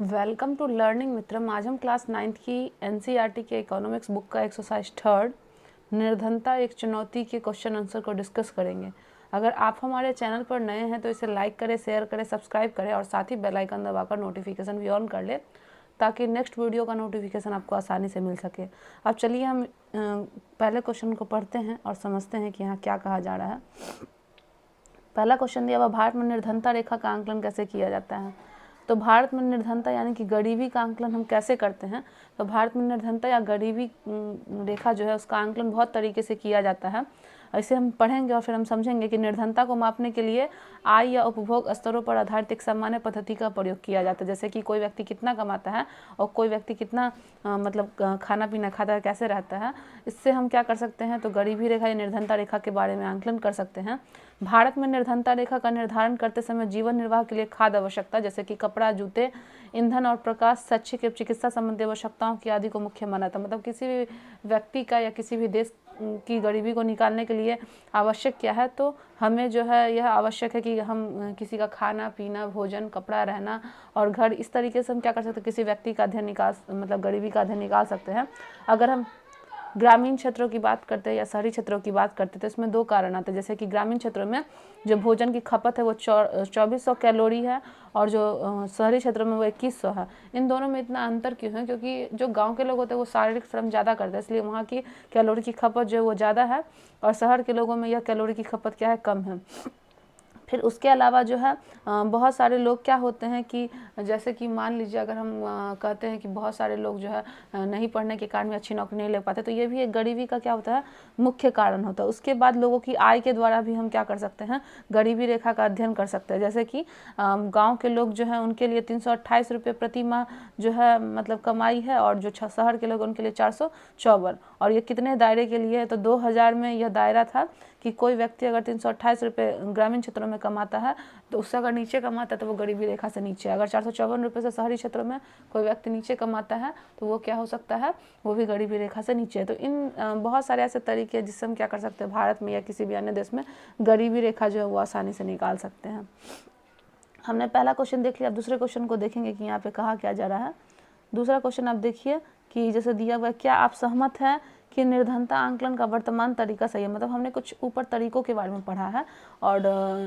Welcome to learning मित्रम। आज हम class 9th की एनसीईआरटी के इकोनॉमिक्स बुक का एक्सरसाइज 3 निर्धनता एक चुनौती के क्वेश्चन आंसर को डिस्कस करेंगे। अगर आप हमारे चैनल पर नए हैं तो इसे लाइक करें, शेयर करें, सब्सक्राइब करें और साथ ही बेल आइकन दबाकर नोटिफिकेशन भी ऑन कर लें ताकि नेक्स्ट वीडियो का नोटिफिकेशन आपको आसानी से मिल सके। अब चलिए हम पहले क्वेश्चन को पढ़ते हैं और समझते हैं कि यहाँ क्या कहा जा रहा है। पहला क्वेश्चन दिया हुआ, भारत में निर्धनता रेखा का आंकलन कैसे किया जाता है। तो भारत में निर्धनता यानी कि गरीबी का आंकलन हम कैसे करते हैं। तो भारत में निर्धनता या गरीबी रेखा जो है उसका आंकलन बहुत तरीके से किया जाता है। ऐसे हम पढ़ेंगे और फिर हम समझेंगे कि निर्धनता को मापने के लिए आय या उपभोग स्तरों पर आधारित एक सामान्य पद्धति का प्रयोग किया जाता है। जैसे कि कोई व्यक्ति कितना कमाता है और कोई व्यक्ति कितना मतलब खाना पीना खाता है, कैसे रहता है, इससे हम क्या कर सकते हैं तो गरीबी रेखा या निर्धनता रेखा के बारे में आंकलन कर सकते हैं। भारत में निर्धनता रेखा का निर्धारण करते समय जीवन निर्वाह के लिए खाद्य आवश्यकता जैसे कि कपड़ा, जूते, ईंधन और प्रकाश, शैक्षिक एवं चिकित्सा संबंधी आवश्यकताओं की आदि को मुख्य माना था। मतलब किसी भी व्यक्ति का या किसी भी देश की गरीबी को निकालने के लिए आवश्यक क्या है, तो हमें जो है यह आवश्यक है कि हम किसी का खाना पीना, भोजन, कपड़ा, रहना और घर, इस तरीके से हम क्या कर सकते हैं, किसी व्यक्ति का अध्ययन निकाल मतलब गरीबी का अध्ययन निकाल सकते हैं। अगर हम ग्रामीण क्षेत्रों की बात करते हैं या शहरी क्षेत्रों की बात करते हैं तो इसमें दो कारण आते हैं। जैसे कि ग्रामीण क्षेत्रों में जो भोजन की खपत है वो 2400 कैलोरी है और जो शहरी क्षेत्रों में वो 2100 है। इन दोनों में इतना अंतर क्यों है? क्योंकि जो गांव के लोग होते हैं वो शारीरिक श्रम ज़्यादा करते हैं, इसलिए वहाँ की कैलोरी की खपत जो है वो ज़्यादा है और शहर के लोगों में यह कैलोरी की खपत क्या है, कम है। फिर उसके अलावा जो है बहुत सारे लोग क्या होते हैं कि जैसे कि मान लीजिए अगर हम कहते हैं कि बहुत सारे लोग जो है नहीं पढ़ने के कारण में अच्छी नौकरी नहीं ले पाते, तो ये भी एक गरीबी का क्या होता है, मुख्य कारण होता है। उसके बाद लोगों की आय के द्वारा भी हम क्या कर सकते हैं, गरीबी रेखा का अध्ययन कर सकते हैं। जैसे कि गाँव के लोग जो है उनके लिए 328 रुपये प्रति माह जो है मतलब कमाई है और जो शहर के लोग उनके लिए 454। और ये कितने दायरे के लिए है, तो 2000 में यह दायरा था कि कोई व्यक्ति अगर 328 रुपये ग्रामीण क्षेत्रों में कमाता है तो उससे अगर नीचे कमाता है तो वो गरीबी रेखा से नीचे। अगर 454 रुपये से शहरी क्षेत्रों में कोई व्यक्ति नीचे कमाता है तो वो क्या हो सकता है, वो भी गरीबी रेखा से नीचे है। तो इन बहुत सारे ऐसे तरीके हैं जिससे हम क्या कर सकते हैं, भारत में या किसी भी अन्य देश में गरीबी रेखा जो है वो आसानी से निकाल सकते हैं। हमने पहला क्वेश्चन देख लिया। अब दूसरे क्वेश्चन को देखेंगे कि यहाँ पे कहा क्या जा रहा है। दूसरा क्वेश्चन आप देखिए कि जैसे दिया हुआ, क्या आप सहमत हैं कि निर्धनता आंकलन का वर्तमान तरीका सही है। मतलब हमने कुछ ऊपर तरीकों के बारे में पढ़ा है और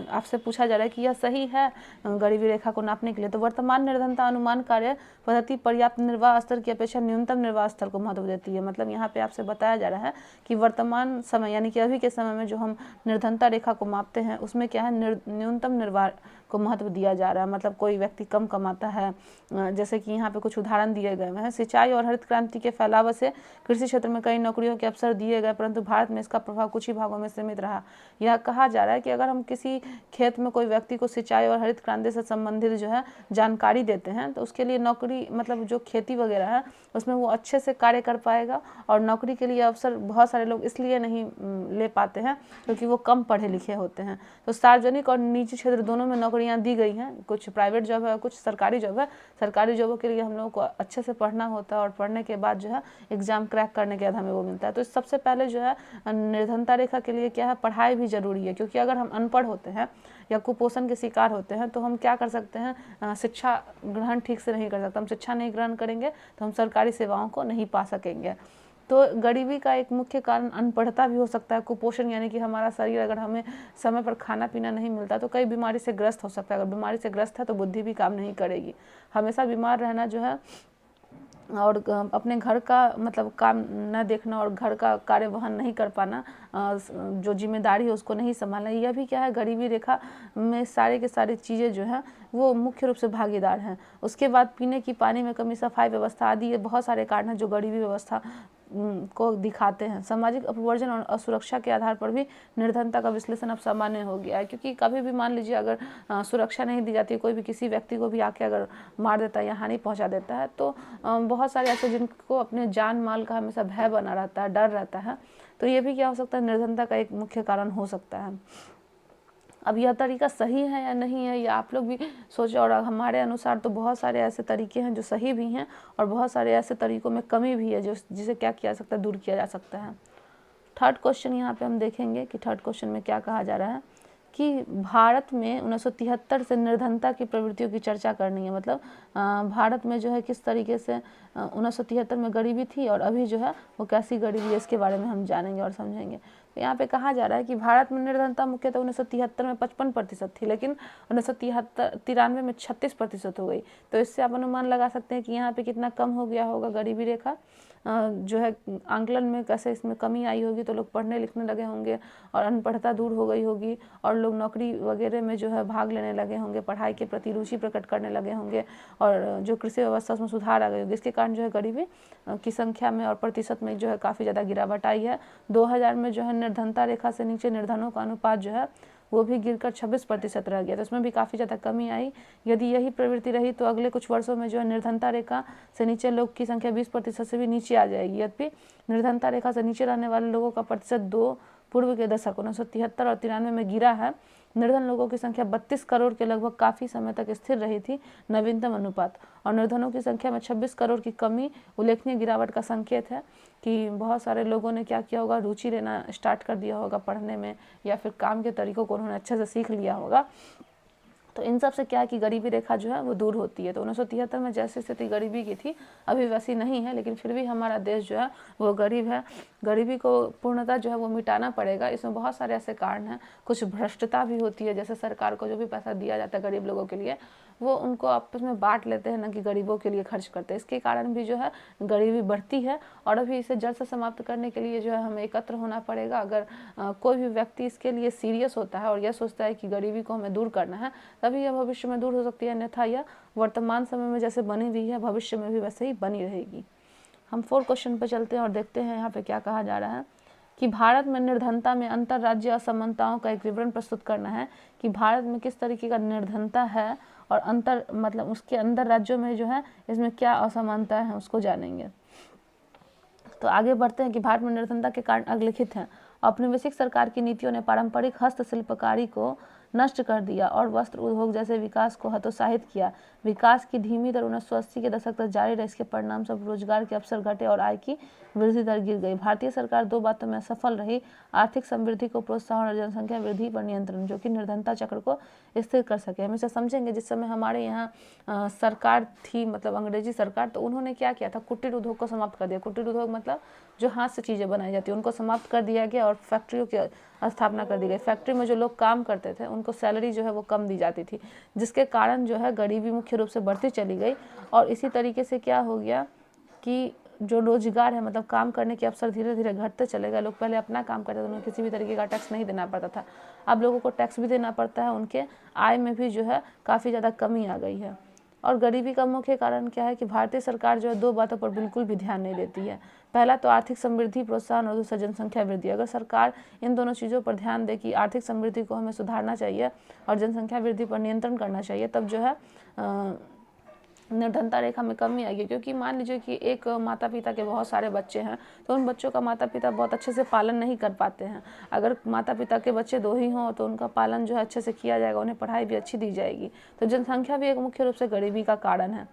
आपसे पूछा जा रहा है कि यह सही है गरीबी रेखा को नापने के लिए। तो वर्तमान निर्धनता अनुमान कार्य पद्धति पर्याप्त निर्वाह स्तर की अपेक्षा न्यूनतम निर्वाह स्तर को महत्व देती है। मतलब यहाँ पे आपसे बताया जा रहा है कि वर्तमान समय यानी कि अभी के समय में जो हम निर्धनता रेखा को मापते हैं उसमें क्या है, न्यूनतम निर्वाह को महत्व दिया जा रहा है। मतलब कोई व्यक्ति कम कमाता है, जैसे कि यहाँ पे कुछ उदाहरण दिए गए हैं। सिंचाई और हरित क्रांति के फैलाव से कृषि क्षेत्र में कई नौकरियों के अवसर दिए गए, परंतु भारत में इसका प्रभाव कुछ ही भागों में सीमित रहा। यह कहा जा रहा है कि अगर हम किसी खेत में कोई व्यक्ति को सिंचाई और हरित क्रांति से संबंधित जो है जानकारी देते हैं तो उसके लिए नौकरी मतलब जो खेती वगैरह है उसमें वो अच्छे से कार्य कर पाएगा। और नौकरी के लिए अवसर बहुत सारे लोग इसलिए नहीं ले पाते हैं क्योंकि वो कम पढ़े लिखे होते हैं। तो सार्वजनिक और निजी क्षेत्र दोनों में नौकरियां दी गई हैं, कुछ प्राइवेट जॉब है, कुछ सरकारी जॉब है। सरकारी जॉबों के लिए हम लोगों को अच्छे से पढ़ना होता है और पढ़ने के बाद जो है एग्जाम क्रैक करने के बाद हमें वो मिलता है। तो सबसे पहले जो है निर्धनता रेखा के लिए क्या है, पढ़ाई भी जरूरी है। क्योंकि अगर हम अनपढ़ होते हैं या कुपोषण के शिकार होते हैं तो हम क्या कर सकते हैं, शिक्षा ग्रहण ठीक से नहीं कर सकते। हम शिक्षा नहीं ग्रहण करेंगे तो हम सरकारी सेवाओं को नहीं पा सकेंगे। तो गरीबी का एक मुख्य कारण अनपढ़ता भी हो सकता है। कुपोषण यानी कि हमारा शरीर अगर हमें समय पर खाना पीना नहीं मिलता तो कई बीमारी से ग्रस्त हो सकता है। अगर बीमारी से ग्रस्त है तो बुद्धि भी काम नहीं करेगी। हमेशा बीमार रहना जो है और अपने घर का मतलब काम न देखना और घर का कार्य वहन नहीं कर पाना, जो जिम्मेदारी है उसको नहीं संभालना, यह भी क्या है, गरीबी रेखा में सारे के सारी चीज़ें जो हैं वो मुख्य रूप से भागीदार हैं। उसके बाद पीने की पानी में कमी, सफाई व्यवस्था आदि ये बहुत सारे कारण हैं जो गरीबी व्यवस्था को दिखाते हैं। सामाजिक अपवर्जन और असुरक्षा के आधार पर भी निर्धनता का विश्लेषण अब सामान्य हो गया है। क्योंकि कभी भी मान लीजिए अगर सुरक्षा नहीं दी जाती, कोई भी किसी व्यक्ति को भी आके अगर मार देता है या हानि पहुंचा देता है तो बहुत सारे ऐसे जिनको अपने जान माल का हमेशा भय बना रहता है, डर रहता है, तो ये भी क्या हो सकता है, निर्धनता का एक मुख्य कारण हो सकता है। अब यह तरीका सही है या नहीं है ये आप लोग भी सोचो। और हमारे अनुसार तो बहुत सारे ऐसे तरीके हैं जो सही भी हैं और बहुत सारे ऐसे तरीकों में कमी भी है जो जिसे क्या किया जा सकता है, दूर किया जा सकता है। थर्ड क्वेश्चन यहाँ पे हम देखेंगे कि थर्ड क्वेश्चन में क्या कहा जा रहा है कि भारत में 1973 से निर्धनता की प्रवृत्तियों की चर्चा करनी है। मतलब भारत में जो है किस तरीके से 1973 में गरीबी थी और अभी जो है वो कैसी गरीबी है, इसके बारे में हम जानेंगे और समझेंगे। तो यहाँ पे कहा जा रहा है कि भारत में निर्धनता मुख्यतः 1973 में 55% थी, लेकिन 1993 में 36% हो गई। तो इससे आप अनुमान लगा सकते हैं कि यहाँ पे कितना कम हो गया होगा गरीबी रेखा। जो है आंकलन में कैसे इसमें कमी आई होगी, तो लोग पढ़ने लिखने लगे होंगे और अनपढ़ता दूर हो गई होगी और लोग नौकरी वगैरह में जो है भाग लेने लगे होंगे, पढ़ाई के प्रति रुचि प्रकट करने लगे होंगे और जो कृषि व्यवस्था उसमें सुधार आ गई होगी। इसके कारण जो है गरीबी की संख्या में और प्रतिशत में जो है काफ़ी ज़्यादा गिरावट आई है। 2000 में जो है निर्धनता रेखा से नीचे निर्धनों का अनुपात जो है वो भी गिरकर 26% रह गया। तो इसमें भी काफ़ी ज़्यादा कमी आई। यदि यही प्रवृत्ति रही तो अगले कुछ वर्षों में जो है निर्धनता रेखा से नीचे लोग की संख्या 20% से भी नीचे आ जाएगी। यद्यपि निर्धनता रेखा से नीचे रहने वाले लोगों का प्रतिशत दो पूर्व के दशक 1973 और 93 में गिरा है। निर्धन लोगों की संख्या 32 करोड़ के लगभग काफ़ी समय तक स्थिर रही थी, नवीनतम अनुपात, और निर्धनों की संख्या में 26 करोड़ की कमी उल्लेखनीय गिरावट का संकेत है कि बहुत सारे लोगों ने क्या किया होगा, रुचि लेना स्टार्ट कर दिया होगा पढ़ने में, या फिर काम के तरीकों को उन्होंने अच्छे से सीख लिया होगा। तो इन सब से क्या है कि गरीबी रेखा जो है वो दूर होती है। तो 1973 में जैसी स्थिति गरीबी की थी अभी वैसी नहीं है, लेकिन फिर भी हमारा देश जो है वो गरीब है। गरीबी को पूर्णतः जो है वो मिटाना पड़ेगा। इसमें बहुत सारे ऐसे कारण हैं, कुछ भ्रष्टता भी होती है, जैसे सरकार को जो भी पैसा दिया जाता है गरीब लोगों के लिए वो उनको आपस में बांट लेते हैं, ना कि गरीबों के लिए खर्च करते हैं। इसके कारण भी जो है गरीबी बढ़ती है और अभी इसे जड़ से समाप्त करने के लिए जो है हमें एकत्र होना पड़ेगा। अगर कोई भी व्यक्ति इसके लिए सीरियस होता है और यह सोचता है कि गरीबी को हमें दूर करना है, तभी यह भविष्य में दूर हो सकती है, अन्यथा यह वर्तमान समय में जैसे बनी हुई है भविष्य में भी वैसे ही बनी रहेगी। हम 4 क्वेश्चन पे चलते हैं और देखते हैं यहाँ पे क्या कहा जा रहा है कि भारत में निर्धनता में अंतर राज्य असमानताओं का एक विवरण प्रस्तुत करना है कि भारत में किस तरीके का निर्धनता है और अंतर मतलब उसके अंदर राज्यों में जो है इसमें क्या असमानता है उसको जानेंगे। तो आगे बढ़ते हैं कि भारत में निर्धनता के कारण अग्लिखित हैं। औपनिवेशिक सरकार की नीतियों ने पारंपरिक हस्तशिल्पकारी को नष्ट कर दिया और वस्त्र उद्योग जैसे विकास को हतोत्साहित किया। विकास की धीमी दर 1980 के दशक तक जारी रही। इसके परिणाम स्वरूप रोजगार के अवसर घटे और आय की वृद्धि दर गिर गई। भारतीय सरकार 2 बातों में असफल रही, आर्थिक समृद्धि को प्रोत्साहन और जनसंख्या वृद्धि पर नियंत्रण, जो कि निर्धनता चक्र को स्थिर कर सके। हम इसे समझेंगे। जिस समय हमारे यहाँ सरकार थी, मतलब अंग्रेजी सरकार, तो उन्होंने क्या किया था, कुटीर उद्योग को समाप्त कर दिया। कुटीर उद्योग मतलब जो हाथ से चीज़ें बनाई जाती है उनको समाप्त कर दिया गया और फैक्ट्रियों की स्थापना कर दी गई। फैक्ट्री में जो लोग काम करते थे उनको सैलरी जो है वो कम दी जाती थी, जिसके कारण जो है गरीबी मुख्य रूप से बढ़ती चली गई। और इसी तरीके से क्या हो गया कि जो रोजगार है, मतलब काम करने के अवसर धीरे धीरे घटते चले गए। लोग पहले अपना काम करते थे, उन्हें किसी भी तरीके का टैक्स नहीं देना पड़ता था। अब लोगों को टैक्स भी देना पड़ता है, उनके आय में भी जो है काफ़ी ज़्यादा कमी आ गई है। और गरीबी का मुख्य कारण क्या है कि भारतीय सरकार जो है 2 बातों पर बिल्कुल भी ध्यान नहीं देती है। पहला तो आर्थिक समृद्धि प्रोत्साहन और दूसरा जनसंख्या वृद्धि। अगर सरकार इन दोनों चीज़ों पर ध्यान दे कि आर्थिक समृद्धि को हमें सुधारना चाहिए और जनसंख्या वृद्धि पर नियंत्रण करना चाहिए, तब जो है निर्धनता रेखा में कमी आएगी। क्योंकि मान लीजिए कि एक माता पिता के बहुत सारे बच्चे हैं, तो उन बच्चों का माता पिता बहुत अच्छे से पालन नहीं कर पाते हैं। अगर माता पिता के बच्चे 2 ही हों तो उनका पालन जो है अच्छे से किया जाएगा, उन्हें पढ़ाई भी अच्छी दी जाएगी। तो जनसंख्या भी एक मुख्य रूप से गरीबी का कारण है।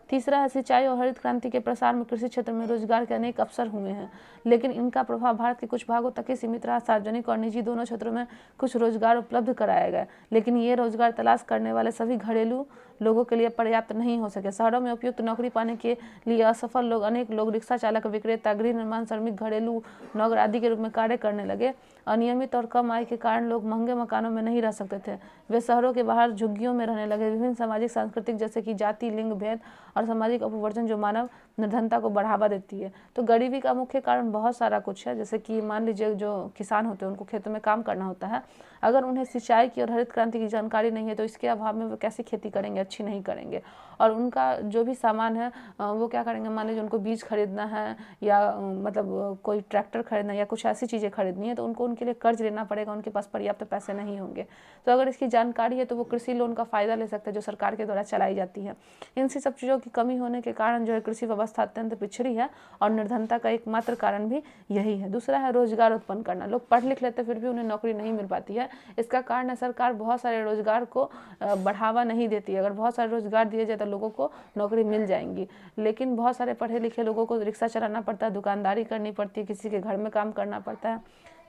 तीसरा है सिंचाई और हरित क्रांति के प्रसार में कृषि क्षेत्र में रोजगार के अनेक अवसर हुए हैं, लेकिन इनका प्रभाव भारत के कुछ भागों तक ही सीमित रहा। सार्वजनिक और निजी दोनों क्षेत्रों में कुछ रोजगार उपलब्ध कराए गए, लेकिन ये रोजगार तलाश करने वाले सभी घरेलू लोगों के लिए पर्याप्त नहीं हो सके। शहरों में उपयुक्त नौकरी पाने के लिए असफल लोग, अनेक लोग रिक्शा चालक, विक्रेता, गृह निर्माण श्रमिक, घरेलू नौकर आदि के रूप में कार्य करने लगे। अनियमित और कम आय के कारण लोग महंगे मकानों में नहीं रह सकते थे, वे शहरों के बाहर झुग्गियों में रहने लगे। विभिन्न सामाजिक सांस्कृतिक जैसे कि जाति, लिंग भेद और सामाजिक अपवर्जन जो मानव निर्धनता को बढ़ावा देती है। तो गरीबी का मुख्य कारण बहुत सारा कुछ है, जैसे कि मान लीजिए जो किसान होते हैं उनको खेतों में काम करना होता है, अगर उन्हें सिंचाई की और हरित क्रांति की जानकारी नहीं है तो इसके अभाव में वो कैसे खेती करेंगे, अच्छी नहीं करेंगे। और उनका जो भी सामान है वो क्या करेंगे, मान लीजिए उनको बीज खरीदना है या मतलब कोई ट्रैक्टर खरीदना या कुछ ऐसी चीज़ें खरीदनी है, तो उनको उनके लिए कर्ज लेना पड़ेगा, उनके पास पर्याप्त पैसे नहीं होंगे। तो अगर इसकी जानकारी है तो वो कृषि लोन का फ़ायदा ले सकते हैं जो सरकार के द्वारा चलाई जाती है। इन सब चीज़ों की कमी होने के कारण जो है कृषि व्यवस्था अत्यंत पिछड़ी है और निर्धनता का एकमात्र कारण भी यही है। दूसरा है रोजगार उत्पन्न करना। लोग पढ़ लिख लेते फिर भी उन्हें नौकरी नहीं मिल पाती है। इसका कारण है सरकार बहुत सारे रोजगार को बढ़ावा नहीं देती है। अगर बहुत सारे रोजगार दिए जाए तो लोगों को नौकरी मिल जाएंगी, लेकिन बहुत सारे पढ़े लिखे लोगों को रिक्शा चलाना पड़ता है, दुकानदारी करनी पड़ती है, किसी के घर में काम करना पड़ता है,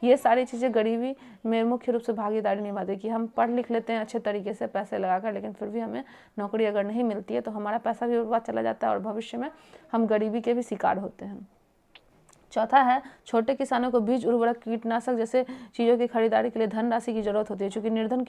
ये सारी चीज़ें गरीबी में मुख्य रूप से भागीदारी निभाती है कि हम पढ़ लिख लेते हैं अच्छे तरीके से पैसे लगाकर, लेकिन फिर भी हमें नौकरी अगर नहीं मिलती है तो हमारा पैसा भी बर्बाद चला जाता है और भविष्य में हम गरीबी के भी शिकार होते हैं। चौथा है, छोटे किसानों को बीज, उर्वरक, कीटनाशक जैसे चीज़ों की खरीदारी के लिए धनराशि की जरूरत होती है। चूँकि निर्धन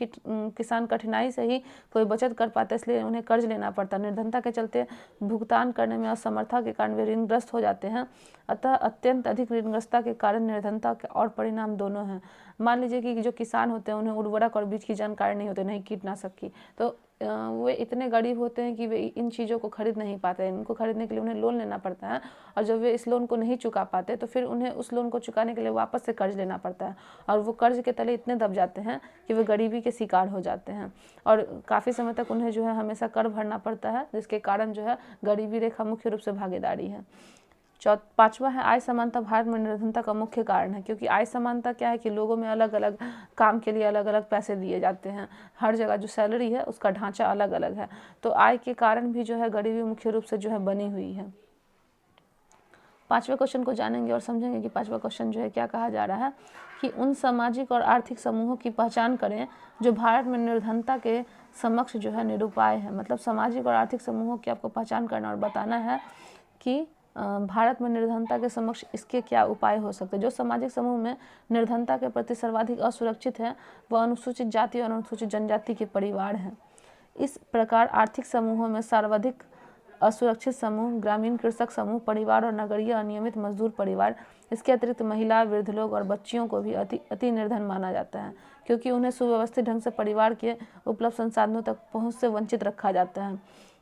किसान कठिनाई से ही कोई बचत कर पाते, इसलिए उन्हें कर्ज लेना पड़ता है। निर्धनता के चलते भुगतान करने में असमर्थता के कारण वे ऋणग्रस्त हो जाते हैं। अतः अत्यंत अधिक ऋणग्रस्तता के कारण निर्धनता और परिणाम दोनों हैं। मान लीजिए कि जो किसान होते हैं उन्हें उर्वरक और बीज की जानकारी नहीं होती, नहीं कीटनाशक की, तो वे इतने गरीब होते हैं कि वे इन चीज़ों को खरीद नहीं पाते। इनको खरीदने के लिए उन्हें लोन लेना पड़ता है, और जब वे इस लोन को नहीं चुका पाते तो फिर उन्हें उस लोन को चुकाने के लिए वापस से कर्ज लेना पड़ता है, और वो कर्ज के तले इतने दब जाते हैं कि वे गरीबी के शिकार हो जाते हैं, और काफ़ी समय तक उन्हें जो है हमेशा कर भरना पड़ता है, जिसके कारण जो है गरीबी रेखा मुख्य रूप से भागीदारी है। पांचवा है, आय समानता भारत में निर्धनता का मुख्य कारण है। क्योंकि आय समानता क्या है कि लोगों में अलग अलग काम के लिए अलग अलग पैसे दिए जाते हैं, हर जगह जो सैलरी है उसका ढांचा अलग अलग है, तो आय के कारण भी जो है गरीबी मुख्य रूप से जो है बनी हुई है। पांचवें क्वेश्चन को जानेंगे और समझेंगे कि पांचवा क्वेश्चन जो है क्या कहा जा रहा है कि उन सामाजिक और आर्थिक समूहों की पहचान करें जो भारत में निर्धनता के समक्ष जो है निरुपाय है। मतलब सामाजिक और आर्थिक समूहों की आपको पहचान करना और बताना है कि भारत में निर्धनता के समक्ष इसके क्या उपाय हो सकते हैं। जो सामाजिक समूह में निर्धनता के प्रति सर्वाधिक असुरक्षित है वह अनुसूचित जाति और अनुसूचित जनजाति के परिवार हैं। इस प्रकार आर्थिक समूहों में सर्वाधिक असुरक्षित समूह ग्रामीण कृषक समूह परिवार और नगरीय अनियमित मजदूर परिवार। इसके अतिरिक्त महिला, वृद्ध लोग और बच्चियों को भी अति निर्धन माना जाता है, क्योंकि उन्हें सुव्यवस्थित ढंग से परिवार के उपलब्ध संसाधनों तक पहुँच से वंचित रखा जाता है।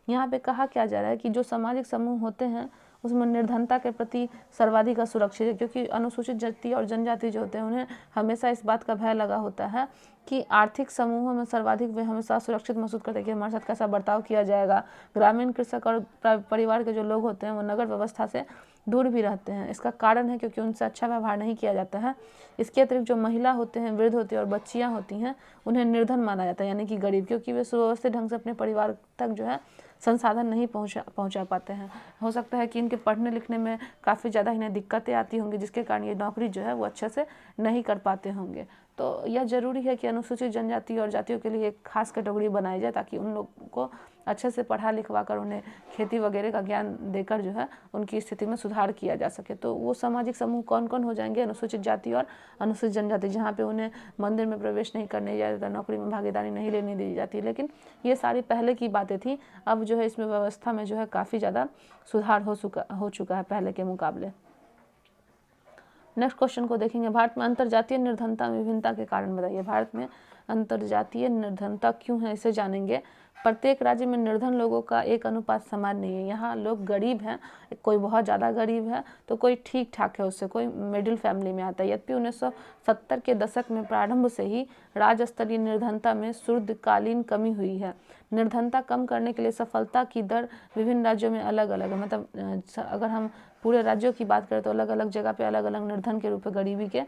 यहाँ पे कहा क्या जा रहा है कि जो सामाजिक समूह होते हैं उसमें निर्धनता के प्रति सर्वाधिक असुरक्षित है, क्योंकि अनुसूचित जाति और जनजाति जो होते हैं उन्हें हमेशा इस बात का भय लगा होता है कि आर्थिक समूहों में सर्वाधिक वे हमेशा सुरक्षित महसूस करते हैं कि हमारे साथ कैसा बर्ताव किया जाएगा। ग्रामीण कृषक और परिवार के जो लोग होते हैं वो नगर व्यवस्था से दूर भी रहते हैं। इसका कारण है क्योंकि उनसे अच्छा व्यवहार नहीं किया जाता है। इसके अतिरिक्त जो महिला होते हैं, वृद्ध होते हैं और बच्चियाँ होती हैं उन्हें निर्धन माना जाता है, यानी कि गरीब, क्योंकि वे सुव्यवस्थित ढंग से अपने परिवार तक जो है संसाधन नहीं पहुंचा पाते हैं। हो सकता है कि इनके पढ़ने लिखने में काफ़ी ज़्यादा इन्हें दिक्कतें आती होंगी, जिसके कारण ये नौकरी जो है वो अच्छे से नहीं कर पाते होंगे। तो यह ज़रूरी है कि अनुसूचित जनजाति और जातियों के लिए एक खास कैटेगरी बनाई जाए, ताकि उन लोगों को अच्छे से पढ़ा लिखवा कर उन्हें खेती वगैरह का ज्ञान देकर जो है उनकी स्थिति में सुधार किया जा सके। तो वो सामाजिक समूह कौन कौन हो जाएंगे? अनुसूचित जाति और अनुसूचित जनजाति, जहाँ पे उन्हें मंदिर में प्रवेश नहीं करने दिया जाता, नौकरी में भागीदारी नहीं लेने दी जाती। लेकिन ये सारी पहले की बातें थी, अब जो है इसमें व्यवस्था में जो है काफ़ी ज़्यादा सुधार हो चुका है पहले के मुकाबले। नेक्स्ट क्वेश्चन को देखेंगे, भारत में अंतर्जातीय निर्धनता में विभिन्नता के कारण बताइए। भारत में अंतर्जातीय निर्धनता क्यों है, इसे जानेंगे। प्रत्येक राज्य में निर्धन लोगों का एक अनुपात समान नहीं है। यहाँ लोग गरीब हैं, कोई बहुत ज़्यादा गरीब है तो कोई ठीक ठाक है, उससे कोई मिडिल फैमिली में आता है। यद्यपि 1970 के दशक में प्रारंभ से ही राज्य स्तरीय निर्धनता में शुद्धकालीन कमी हुई है। निर्धनता कम करने के लिए सफलता की दर विभिन्न राज्यों में अलग अलग है। मतलब अगर हम पूरे राज्यों की बात करें तो अलग अलग जगह पे अलग अलग निर्धन के रूप में गरीबी के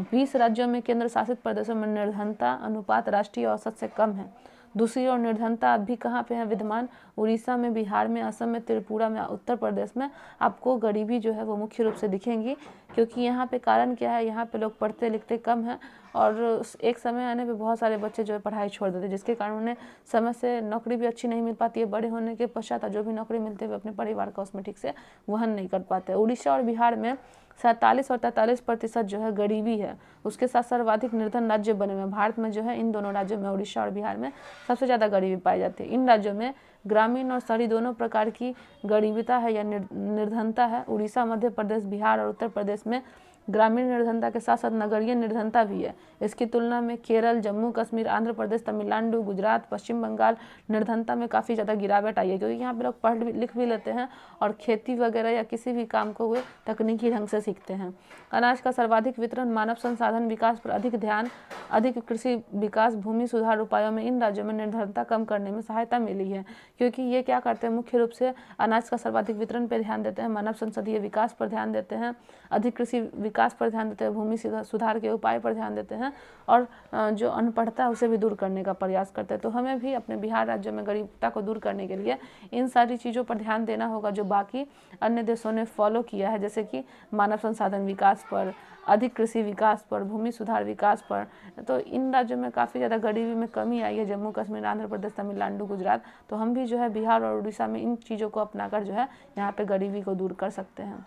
20 राज्यों में केंद्र शासित प्रदेशों में निर्धनता अनुपात राष्ट्रीय औसत से कम है। दूसरी ओर निर्धनता अब भी कहाँ पे है विद्यमान? उड़ीसा में, बिहार में, असम में, त्रिपुरा में, उत्तर प्रदेश में आपको गरीबी जो है वो मुख्य रूप से दिखेंगी। क्योंकि यहाँ पे कारण क्या है, यहाँ पे लोग पढ़ते लिखते कम हैं और एक समय आने पे बहुत सारे बच्चे जो है पढ़ाई छोड़ देते हैं, जिसके कारण उन्हें समय से नौकरी भी अच्छी नहीं मिल पाती है। बड़े होने के पश्चात जो भी नौकरी मिलती है वे अपने परिवार का उसमें ठीक से वहन नहीं कर पाते। उड़ीसा और बिहार में 47 और 43% जो है गरीबी है। उसके साथ सर्वाधिक निर्धन राज्य बने हुए हैं। भारत में जो है इन दोनों राज्यों में, उड़ीसा और बिहार में सबसे ज़्यादा गरीबी पाई जाती है। इन राज्यों में ग्रामीण और शहरी दोनों प्रकार की गरीबीता है या निर्धनता है। उड़ीसा, मध्य प्रदेश, बिहार और उत्तर प्रदेश में ग्रामीण निर्धनता के साथ साथ नगरीय निर्धनता भी है। इसकी तुलना में केरल, जम्मू कश्मीर, आंध्र प्रदेश, तमिलनाडु, गुजरात, पश्चिम बंगाल निर्धनता में काफ़ी ज़्यादा गिरावट आई है, क्योंकि यहाँ पे लोग पढ़ लिख भी लेते हैं और खेती वगैरह या किसी भी काम को वे तकनीकी ढंग से सीखते हैं। अनाज का सर्वाधिक वितरण, मानव संसाधन विकास पर अधिक ध्यान, अधिक कृषि विकास, भूमि सुधार उपायों में इन राज्यों में निर्धनता कम करने में सहायता मिली है। क्योंकि ये क्या करते हैं, मुख्य रूप से अनाज का सर्वाधिक वितरण पर ध्यान देते हैं, मानव संसदीय विकास पर ध्यान देते हैं, अधिक कृषि विकास विकास पर ध्यान देते हैं, भूमि सुधार के उपाय पर ध्यान देते हैं और जो अनपढ़ता है उसे भी दूर करने का प्रयास करते हैं। तो हमें भी अपने बिहार राज्य में गरीबता को दूर करने के लिए इन सारी चीज़ों पर ध्यान देना होगा जो बाकी अन्य देशों ने फॉलो किया है, जैसे कि मानव संसाधन विकास पर, अधिक कृषि विकास पर, भूमि सुधार विकास पर। तो इन राज्यों में काफ़ी ज़्यादा गरीबी में कमी आई है, जम्मू कश्मीर, आंध्र प्रदेश, तमिलनाडु, गुजरात। तो हम भी जो है बिहार और उड़ीसा में इन चीज़ों को अपनाकर जो है यहाँ पे गरीबी को दूर कर सकते हैं।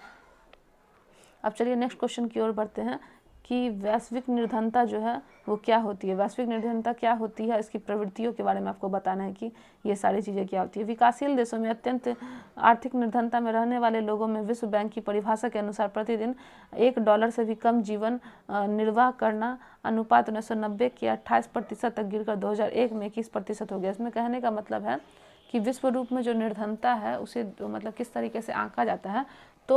अब चलिए नेक्स्ट क्वेश्चन की ओर बढ़ते हैं कि वैश्विक निर्धनता जो है वो क्या होती है। वैश्विक निर्धनता क्या होती है, इसकी प्रवृत्तियों के बारे में आपको बताना है कि ये सारी चीज़ें क्या होती है। विकासशील देशों में अत्यंत आर्थिक निर्धनता में रहने वाले लोगों में विश्व बैंक की परिभाषा के अनुसार प्रतिदिन $1 से भी कम जीवन निर्वाह करना अनुपात 1990 के 28% तक गिरकर 2001 में 21% हो गया। इसमें कहने का मतलब है कि विश्व रूप में जो निर्धनता है उसे मतलब किस तरीके से आंका जाता है। तो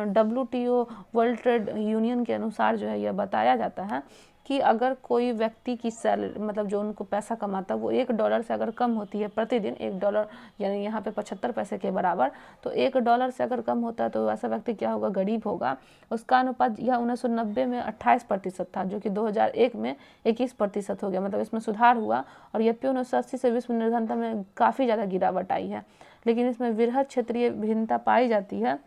WTO वर्ल्ड ट्रेड यूनियन के अनुसार जो है यह बताया जाता है कि अगर कोई व्यक्ति की सैलरी मतलब जो उनको पैसा कमाता है वो $1 से अगर कम होती है प्रतिदिन, $1 यानी यहाँ पे 75 पैसे के बराबर, तो $1 से अगर कम होता है तो वैसा व्यक्ति क्या होगा, गरीब होगा। उसका अनुपात यह 1990 में 28% था, जो कि 2001 में 21% हो गया। मतलब इसमें सुधार हुआ। और यद्यपि 1980 से विश्व निर्धनता में काफ़ी ज़्यादा गिरावट आई है, लेकिन इसमें वृहद क्षेत्रीय भिन्नता पाई जाती है।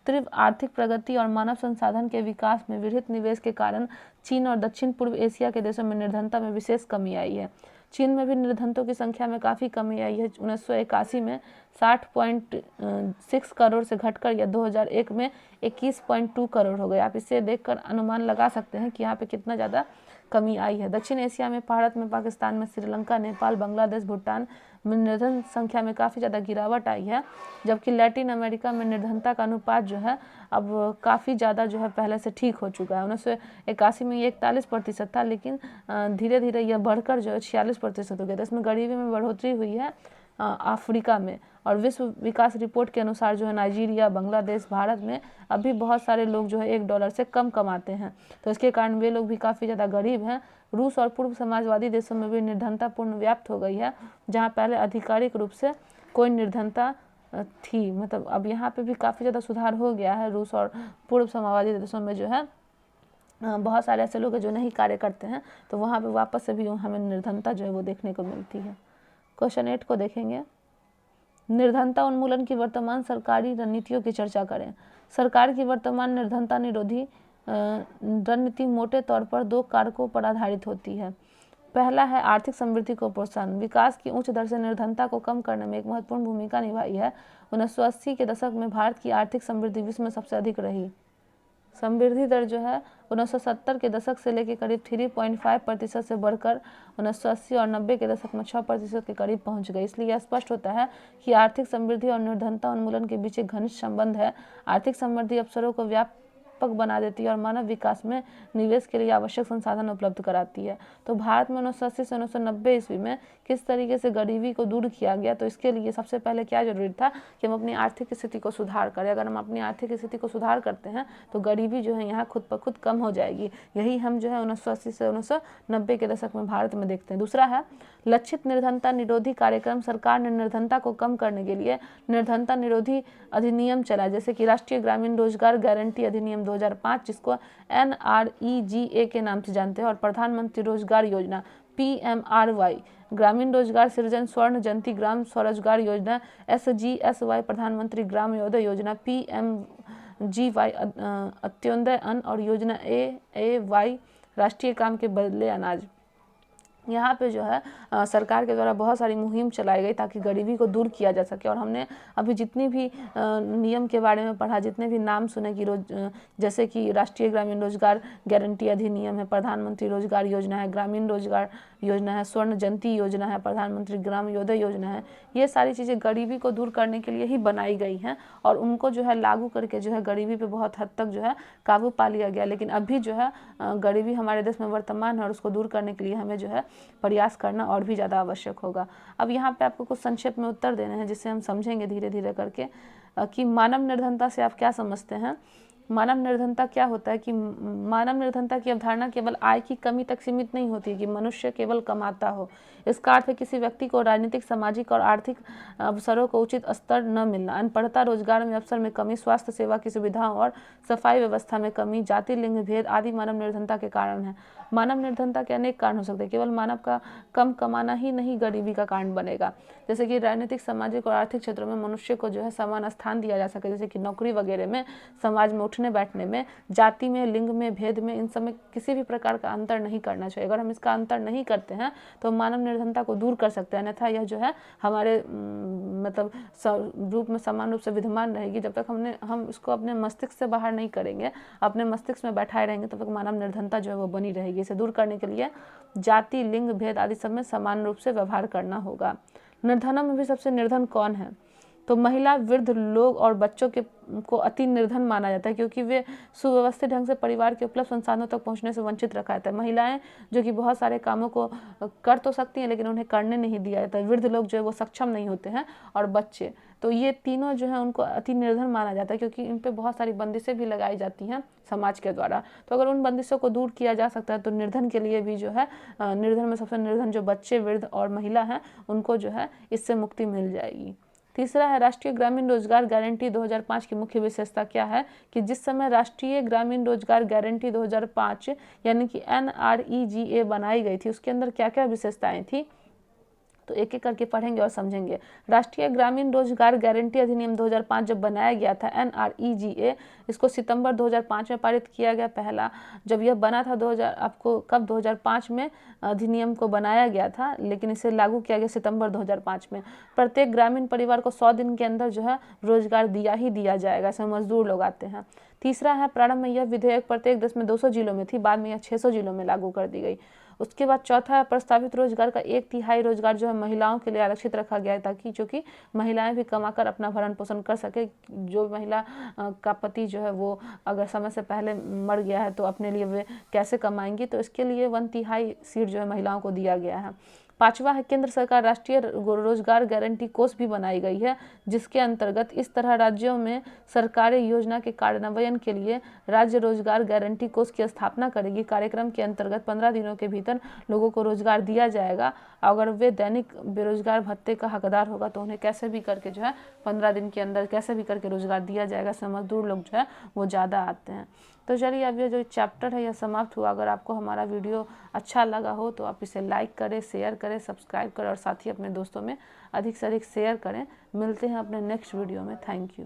तीव्र आर्थिक प्रगति और मानव संसाधन के विकास में वृहद निवेश के कारण चीन और दक्षिण पूर्व एशिया के देशों में निर्धनता में विशेष कमी आई है। चीन में भी निर्धनतों की संख्या में काफ़ी कमी आई है। 1981 में 60.6 करोड़ से घटकर यह 2001 में 21.2 करोड़ हो गए। आप इसे देखकर अनुमान लगा सकते हैं कि यहाँ पे कितना ज़्यादा कमी आई है। दक्षिण एशिया में भारत में, पाकिस्तान में, श्रीलंका, नेपाल, बांग्लादेश, भूटान में निर्धन संख्या में काफ़ी ज़्यादा गिरावट आई है, जबकि लैटिन अमेरिका में निर्धनता का अनुपात जो है अब काफ़ी ज़्यादा जो है पहले से ठीक हो चुका है। 1981 में ये 41% था, लेकिन धीरे धीरे यह बढ़कर जो है 46% हो गया था। इसमें गरीबी में बढ़ोतरी हुई है अफ्रीका में। और विश्व विकास रिपोर्ट के अनुसार जो है नाइजीरिया, बांग्लादेश, भारत में अभी बहुत सारे लोग जो है $1 से कम कमाते हैं, तो इसके कारण वे लोग भी काफ़ी ज़्यादा गरीब हैं। रूस और पूर्व समाजवादी देशों में भी निर्धनता पूर्ण व्याप्त हो गई है, जहाँ पहले आधिकारिक रूप से कोई निर्धनता थी। मतलब अब यहाँ पे भी काफ़ी ज़्यादा सुधार हो गया है। रूस और पूर्व समाजवादी देशों में जो है बहुत सारे ऐसे लोग हैं जो नहीं कार्य करते हैं, तो वहाँ पे वापस से भी हमें निर्धनता जो है वो देखने को मिलती है। क्वेश्चन 8 को देखेंगे। निर्धनता उन्मूलन की वर्तमान सरकारी रणनीतियों की चर्चा करें। सरकार की वर्तमान निर्धनता निरोधी रणनीति मोटे तौर पर 2 कारकों पर आधारित होती है। पहला है आर्थिक समृद्धि को प्रोत्साहन। विकास की उच्च दर से निर्धनता को कम करने में एक महत्वपूर्ण भूमिका निभाई है। 1980 के दशक में भारत की आर्थिक समृद्धि विश्व में सबसे अधिक रही। समृद्धि दर जो है 1970 के दशक से लेकर करीब 3.5% से बढ़कर 1980 और 90 के दशक में 6% के करीब पहुंच गई। इसलिए यह स्पष्ट होता है कि आर्थिक समृद्धि और निर्धनता उन्मूलन के बीच एक घनिष्ठ संबंध है। आर्थिक समृद्धि अवसरों को व्यापक बना देती है और मानव विकास में निवेश के लिए आवश्यक संसाधन उपलब्ध कराती है। तो भारत में 1980 से 1990 ईस्वी में किस तरीके से गरीबी को दूर किया गया, तो इसके लिए सबसे पहले क्या जरूरी था कि हम अपनी आर्थिक स्थिति को सुधार करें। अगर हम अपनी आर्थिक स्थिति को सुधार करते हैं तो गरीबी जो है यहाँ खुद ब खुद कम हो जाएगी। यही हम जो है 1980 से 1990 के दशक में भारत में देखते हैं। दूसरा है लक्षित निर्धनता निरोधी कार्यक्रम। सरकार ने निर्धनता को कम करने के लिए निर्धनता निरोधी अधिनियम चलाया, जैसे कि राष्ट्रीय ग्रामीण रोजगार गारंटी अधिनियम 2005, जिसको NREGA के नाम से जानते हैं, और प्रधानमंत्री रोजगार योजना PMRY, ग्रामीण रोजगार सृजन स्वर्ण जयंती ग्राम स्वरोजगार योजना SGSY, प्रधानमंत्री ग्राम योजना योजना PMGY, अंत्योदय अन्न और योजना AAY, राष्ट्रीय काम के बदले अनाज। यहाँ पे जो है सरकार के द्वारा बहुत सारी मुहिम चलाई गई ताकि गरीबी को दूर किया जा सके। और हमने अभी जितनी भी नियम के बारे में पढ़ा, जितने भी नाम सुने कि जैसे कि राष्ट्रीय ग्रामीण रोजगार गारंटी अधिनियम है, प्रधानमंत्री रोजगार योजना है, ग्रामीण रोजगार योजना है, स्वर्ण जयंती योजना है, प्रधानमंत्री ग्राम योजना योजना है, ये सारी चीज़ें गरीबी को दूर करने के लिए ही बनाई गई हैं और उनको जो है लागू करके जो है गरीबी पे बहुत हद तक जो है काबू पा लिया गया। लेकिन अभी जो है गरीबी हमारे देश में वर्तमान है और उसको दूर करने के लिए हमें जो है प्रयास करना और भी ज़्यादा आवश्यक होगा। अब यहाँ पे आपको कुछ संक्षेप में उत्तर देने हैं जिससे हम समझेंगे धीरे धीरे करके कि मानव निर्धनता से आप क्या समझते हैं। मानव निर्धनता क्या होता है कि मानव निर्धनता की अवधारणा केवल आय की कमी तक सीमित नहीं होती है कि मनुष्य केवल कमाता हो। इसका अर्थ है किसी व्यक्ति को राजनीतिक, सामाजिक और आर्थिक अवसरों को उचित स्तर न मिलना, अनपढ़ता, रोजगार में अवसर में कमी, स्वास्थ्य सेवा की सुविधाओं और सफाई व्यवस्था में कमी, जाति, लिंग भेद आदि मानव निर्धनता के कारण है। मानव निर्धनता के अनेक कारण हो सकते हैं, केवल मानव का कम कमाना ही नहीं गरीबी का कारण बनेगा। जैसे कि राजनीतिक, सामाजिक और आर्थिक क्षेत्रों में मनुष्य को जो है समान स्थान दिया जा सके, जैसे कि नौकरी वगैरह में, समाज में उठने बैठने में, जाति में, लिंग में, भेद में, इन सब में किसी भी प्रकार का अंतर नहीं करना चाहिए। अगर हम इसका अंतर नहीं करते हैं तो मानव निर्धनता को दूर कर सकते हैं, अन्यथा यह जो है हमारे मतलब रूप में समान रूप से विद्यमान रहेगी। जब तक हम इसको अपने मस्तिष्क से बाहर नहीं करेंगे, अपने मस्तिष्क में बैठाए रहेंगे, तब तक मानव निर्धनता जो है वो बनी रहेगी। इसे दूर करने के लिए जाति, लिंग, भेद आदि सब में समान रूप से व्यवहार करना होगा। निर्धनों में भी सबसे निर्धन कौन है? तो महिला, वृद्ध लोग और बच्चों को अति निर्धन माना जाता है, क्योंकि वे सुव्यवस्थित ढंग से परिवार के उपलब्ध संसाधनों तक पहुंचने से वंचित रखा जाता है। महिलाएं जो कि बहुत सारे कामों को कर तो सकती हैं, लेकिन उन्हें करने नहीं दिया जाता है। वृद्ध लोग जो है वो सक्षम नहीं होते हैं, और बच्चे, तो ये तीनों जो है उनको अति निर्धन माना जाता है, क्योंकि इन पर बहुत सारी बंदिशें भी लगाई जाती हैं समाज के द्वारा। तो अगर उन बंदिशों को दूर किया जा सकता है तो निर्धन के लिए भी जो है, निर्धन में सबसे निर्धन जो बच्चे, वृद्ध और महिला हैं, उनको जो है इससे मुक्ति मिल जाएगी। तीसरा है राष्ट्रीय ग्रामीण रोजगार गारंटी 2005 की मुख्य विशेषता क्या है कि जिस समय राष्ट्रीय ग्रामीण रोजगार गारंटी 2005 यानी कि NREGA बनाई गई थी, उसके अंदर क्या क्या विशेषताएं थी, तो एक एक करके पढ़ेंगे और समझेंगे। राष्ट्रीय ग्रामीण रोजगार गारंटी अधिनियम 2005 जब बनाया गया था, NREGA, इसको सितंबर 2005 में पारित किया गया। पहला जब यह बना था 2005 में अधिनियम को बनाया गया था, लेकिन इसे लागू किया गया सितंबर 2005 में। प्रत्येक ग्रामीण परिवार को 100 दिन के अंदर जो है रोजगार दिया ही दिया जाएगा, इसमें मजदूर लोग आते हैं। तीसरा है प्रारंभ में यह विधेयक प्रत्येक देश में 200 जिलों में थी, बाद में यह 600 जिलों में लागू कर दी गई। उसके बाद चौथा है प्रस्तावित रोजगार का 1/3 रोजगार जो है महिलाओं के लिए आरक्षित रखा गया है, ताकि जो कि महिलाएं भी कमाकर अपना भरण पोषण कर सके। जो महिला का पति जो है वो अगर समय से पहले मर गया है तो अपने लिए वे कैसे कमाएंगी, तो इसके लिए 1/3 सीट जो है महिलाओं को दिया गया है। पांचवा है केंद्र सरकार राष्ट्रीय रोजगार गारंटी कोष भी बनाई गई है, जिसके अंतर्गत इस तरह राज्यों में सरकारें योजना के कार्यान्वयन के लिए राज्य रोजगार गारंटी कोष की स्थापना करेगी। कार्यक्रम के अंतर्गत 15 दिनों के भीतर लोगों को रोजगार दिया जाएगा। अगर वे दैनिक बेरोजगार भत्ते का हकदार होगा तो उन्हें कैसे भी करके जो है 15 दिन के अंदर कैसे भी करके रोजगार दिया जाएगा। मजदूर लोग जो है वो ज़्यादा आते हैं। तो चलिए अब ये जो चैप्टर है यह समाप्त हुआ। अगर आपको हमारा वीडियो अच्छा लगा हो तो आप इसे लाइक करें, शेयर करें, सब्सक्राइब करें और साथ ही अपने दोस्तों में अधिक से अधिक शेयर करें। मिलते हैं अपने नेक्स्ट वीडियो में। Thank you.